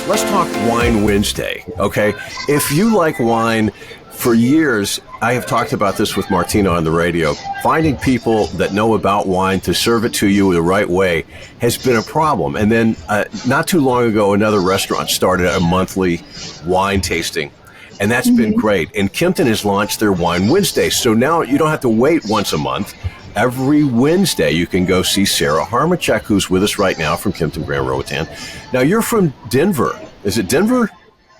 let's talk Wine Wednesday, okay? If you like wine, for years, I have talked about this with Martina on the radio. Finding people that know about wine to serve it to you the right way has been a problem. And then not too long ago, another restaurant started a monthly wine tasting. And that's been great. And Kimpton has launched their Wine Wednesday. So now you don't have to wait once a month. Every Wednesday, you can go see Sarah Harmacek, who's with us right now from Kimpton Grand Roatan. Now, you're from Denver. Is it Denver?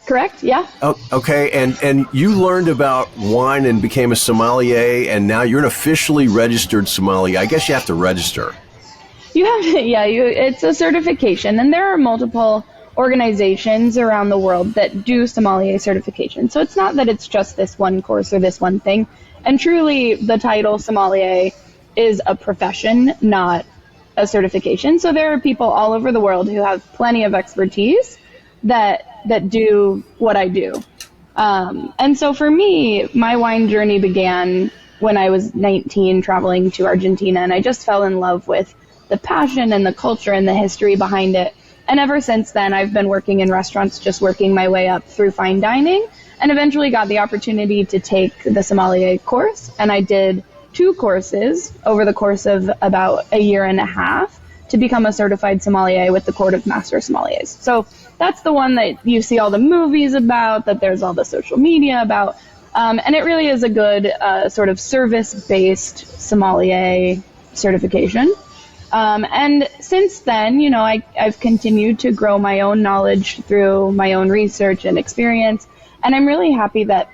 Correct, yeah. Oh, okay, and you learned about wine and became a sommelier, and now you're an officially registered sommelier. I guess you have to register. You have to, yeah, it's a certification, and there are multiple organizations around the world that do sommelier certification. So it's not that it's just this one course or this one thing. And truly, the title sommelier is a profession, not a certification. So there are people all over the world who have plenty of expertise that do what I do. And so for me, my wine journey began when I was 19 traveling to Argentina, and I just fell in love with the passion and the culture and the history behind it. And ever since then, I've been working in restaurants, just working my way up through fine dining, and eventually got the opportunity to take the sommelier course. And I did 2 courses over the course of about a year and a half to become a certified sommelier with the Court of Master Sommeliers. So that's the one that you see all the movies about, that there's all the social media about. And it really is a good sort of service-based sommelier certification. And since then, you know, I've continued to grow my own knowledge through my own research and experience. And I'm really happy that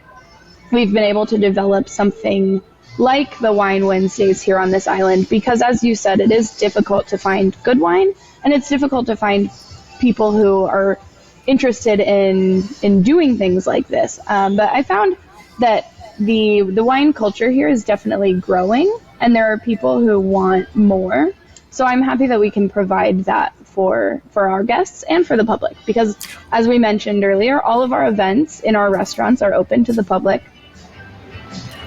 we've been able to develop something like the Wine Wednesdays here on this island, because as you said, it is difficult to find good wine, and it's difficult to find people who are interested in doing things like this. But I found that the wine culture here is definitely growing, and there are people who want more. So I'm happy that we can provide that for our guests and for the public, because as we mentioned earlier, all of our events in our restaurants are open to the public.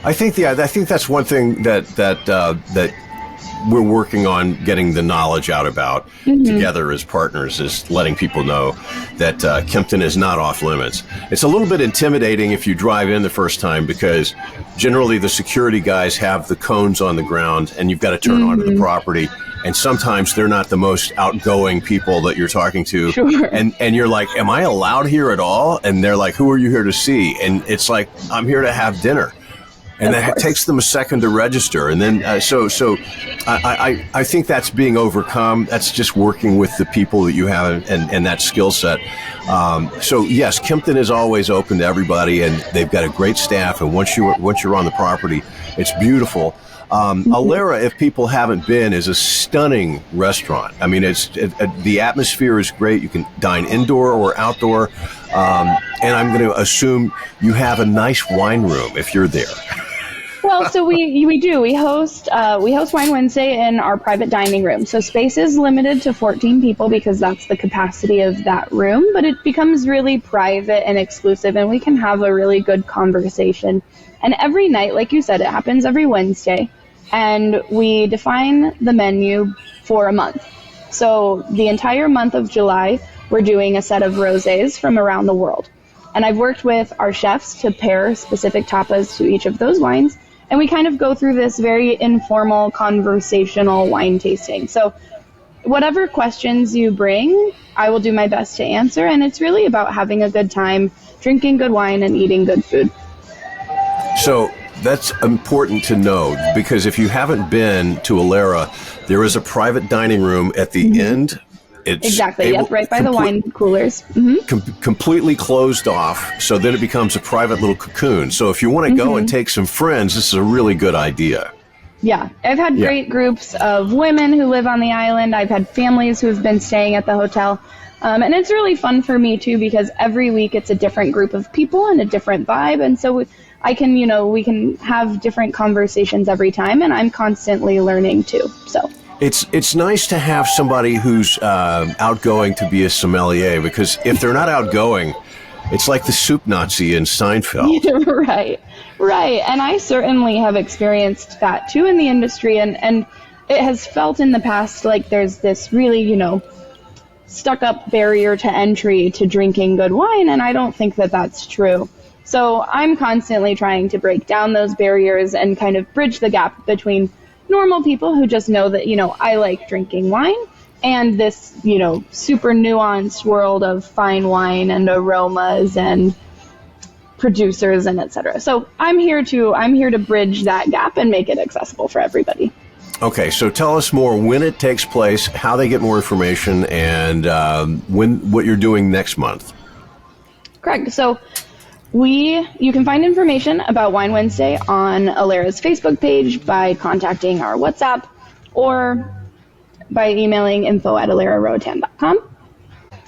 I think that's one thing that we're working on getting the knowledge out about together as partners, is letting people know that Kimpton is not off limits. It's a little bit intimidating if you drive in the first time, because generally the security guys have the cones on the ground and you've got to turn onto the property. And sometimes they're not the most outgoing people that you're talking to. Sure. And you're like, am I allowed here at all? And they're like, who are you here to see? And it's like, I'm here to have dinner. And that takes them a second to register. And then, so I think that's being overcome. That's just working with the people that you have and that skill set. So yes, Kimpton is always open to everybody, and they've got a great staff. And once you're on the property, it's beautiful. Alera, if people haven't been, is a stunning restaurant. I mean, the atmosphere is great. You can dine indoor or outdoor. And I'm going to assume you have a nice wine room if you're there. Well, so we do. We host Wine Wednesday in our private dining room. So space is limited to 14 people because that's the capacity of that room, but it becomes really private and exclusive, and we can have a really good conversation. And every night, like you said, it happens every Wednesday, and we define the menu for a month. So the entire month of July, we're doing a set of rosés from around the world. And I've worked with our chefs to pair specific tapas to each of those wines. And we kind of go through this very informal, conversational wine tasting. So whatever questions you bring, I will do my best to answer. And it's really about having a good time, drinking good wine, and eating good food. So that's important to know, because if you haven't been to Alera, there is a private dining room at the end. It's exactly, right by the wine coolers. Completely closed off, so then it becomes a private little cocoon. So if you want to go and take some friends, this is a really good idea. Yeah, I've had great groups of women who live on the island. I've had families who have been staying at the hotel. And it's really fun for me, too, because every week it's a different group of people and a different vibe. And so we can have different conversations every time, and I'm constantly learning, too. So It's nice to have somebody who's outgoing to be a sommelier, because if they're not outgoing, it's like the soup Nazi in Seinfeld. Right. And I certainly have experienced that too in the industry, and it has felt in the past like there's this really, stuck-up barrier to entry to drinking good wine, and I don't think that that's true. So I'm constantly trying to break down those barriers and kind of bridge the gap between normal people who just know that, I like drinking wine, and this, super nuanced world of fine wine and aromas and producers and etc. So I'm here to bridge that gap and make it accessible for everybody. Okay, so tell us more when it takes place, how they get more information, and what you're doing next month. Correct. So you can find information about Wine Wednesday on Alera's Facebook page by contacting our WhatsApp or by emailing info@aleraroatan.com.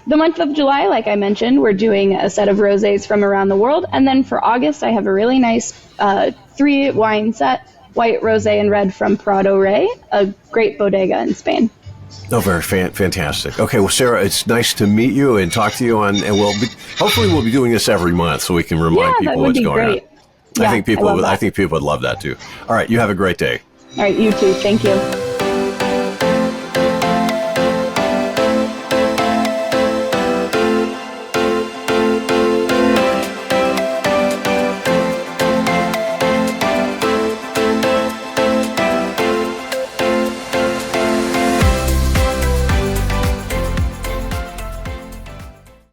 The month of July, like I mentioned, we're doing a set of rosés from around the world. And then for August, I have a really nice 3 wine set, white, rosé, and red from Prado Rey, a great bodega in Spain. Oh, very fantastic. Okay, well, Sarah, it's nice to meet you and talk to you, and hopefully we'll be doing this every month so we can remind people what's going on. Yeah, I think people would love that too. All right, you have a great day. All right, you too. Thank you.